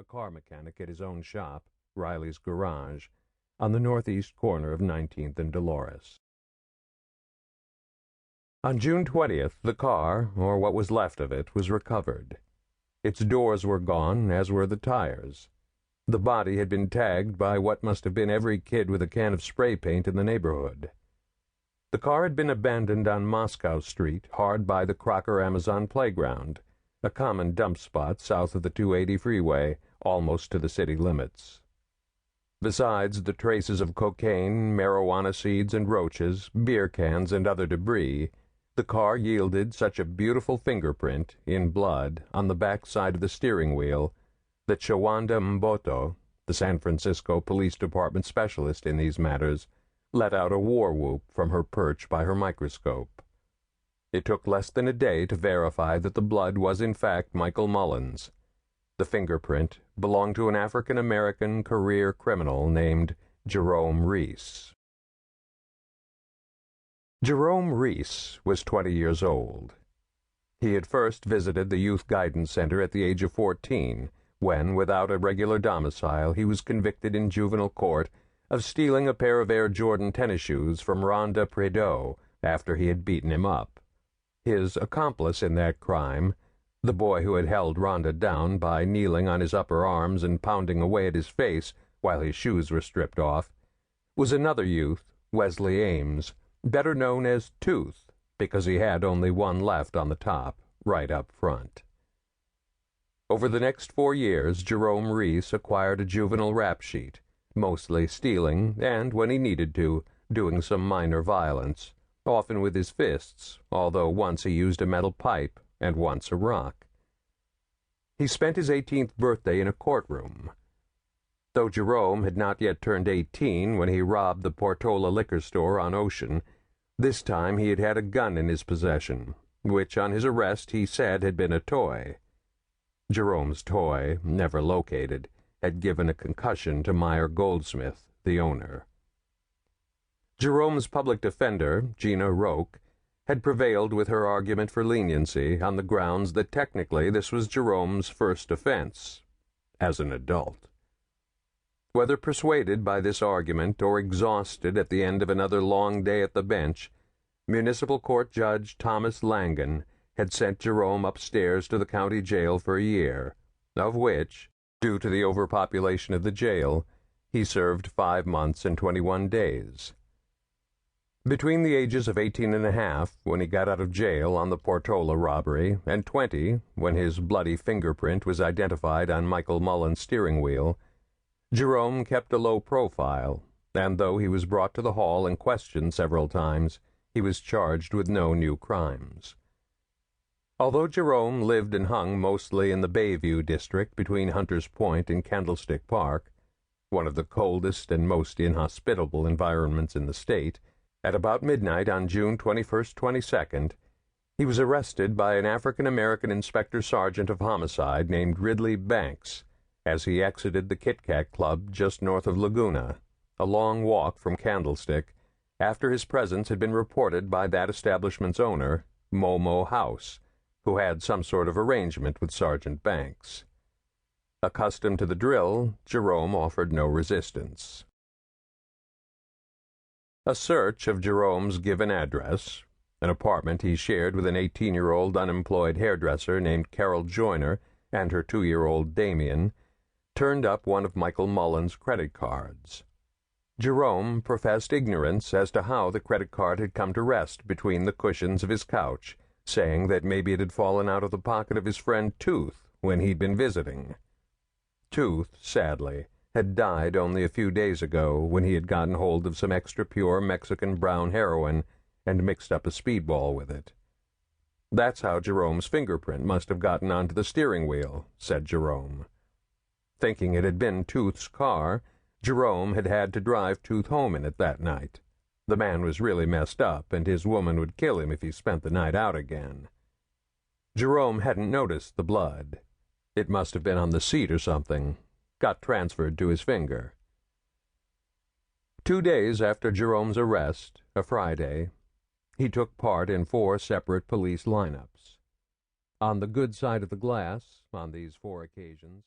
a car mechanic at his own shop, Riley's Garage, on the northeast corner of 19th and Dolores. On June 20th, the car, or what was left of it, was recovered. Its doors were gone, as were the tires. The body had been tagged by what must have been every kid with a can of spray paint in the neighborhood. The car had been abandoned on Moscow Street, hard by the Crocker-Amazon playground, a common dump spot south of the 280 freeway, almost to the city limits. Besides the traces of cocaine, marijuana seeds and roaches, beer cans and other debris, the car yielded such a beautiful fingerprint, in blood, on the back side of the steering wheel, that Shawanda Mboto, the San Francisco Police Department specialist in these matters, let out a war whoop from her perch by her microscope. It took less than a day to verify that the blood was in fact Michael Mullen's. The fingerprint belonged to an African-American career criminal named Jerome Reese. Jerome Reese was 20 years old. He had first visited the Youth Guidance Center at the age of 14, when, without a regular domicile, he was convicted in juvenile court of stealing a pair of Air Jordan tennis shoes from Rhonda Prideaux after he had beaten him up. His accomplice in that crime, the boy who had held Rhonda down by kneeling on his upper arms and pounding away at his face while his shoes were stripped off, was another youth, Wesley Ames, better known as Tooth, because he had only one left on the top, right up front. Over the next 4 years, Jerome Reese acquired a juvenile rap sheet, mostly stealing and, when he needed to, doing some minor violence, often with his fists, although once he used a metal pipe and once a rock. He spent his 18th birthday in a courtroom. Though Jerome had not yet turned 18 when he robbed the Portola liquor store on Ocean, this time he had had a gun in his possession, which on his arrest he said had been a toy. Jerome's toy, never located, had given a concussion to Meyer Goldsmith, the owner. Jerome's public defender, Gina Roque, had prevailed with her argument for leniency on the grounds that technically this was Jerome's first offense, as an adult. Whether persuaded by this argument or exhausted at the end of another long day at the bench, Municipal Court Judge Thomas Langan had sent Jerome upstairs to the county jail for a year, of which, due to the overpopulation of the jail, he served 5 months and 21 days. Between the ages of 18.5, when he got out of jail on the Portola robbery, and 20, when his bloody fingerprint was identified on Michael Mullen's steering wheel, Jerome kept a low profile, and though he was brought to the hall and questioned several times, he was charged with no new crimes. Although Jerome lived and hung mostly in the Bayview district between Hunters Point and Candlestick Park, one of the coldest and most inhospitable environments in the state, at about midnight on June 21st-22nd, he was arrested by an African-American inspector sergeant of homicide named Ridley Banks as he exited the Kit Kat Club just north of Laguna, a long walk from Candlestick, after his presence had been reported by that establishment's owner, Momo House, who had some sort of arrangement with Sergeant Banks. Accustomed to the drill, Jerome offered no resistance. A search of Jerome's given address, an apartment he shared with an 18-year-old unemployed hairdresser named Carol Joyner and her 2-year-old Damien, turned up one of Michael Mullen's credit cards. Jerome professed ignorance as to how the credit card had come to rest between the cushions of his couch, saying that maybe it had fallen out of the pocket of his friend Tooth when he'd been visiting. Tooth, sadly, had died only a few days ago when he had gotten hold of some extra pure Mexican brown heroin and mixed up a speedball with it. That's how Jerome's fingerprint must have gotten onto the steering wheel, said Jerome. Thinking it had been Tooth's car, Jerome had had to drive Tooth home in it that night. The man was really messed up, and his woman would kill him if he spent the night out again. Jerome hadn't noticed the blood. It must have been on the seat or something. Got transferred to his finger. 2 days after Jerome's arrest, a Friday, he took part in 4 separate police lineups. On the good side of the glass, on these 4 occasions,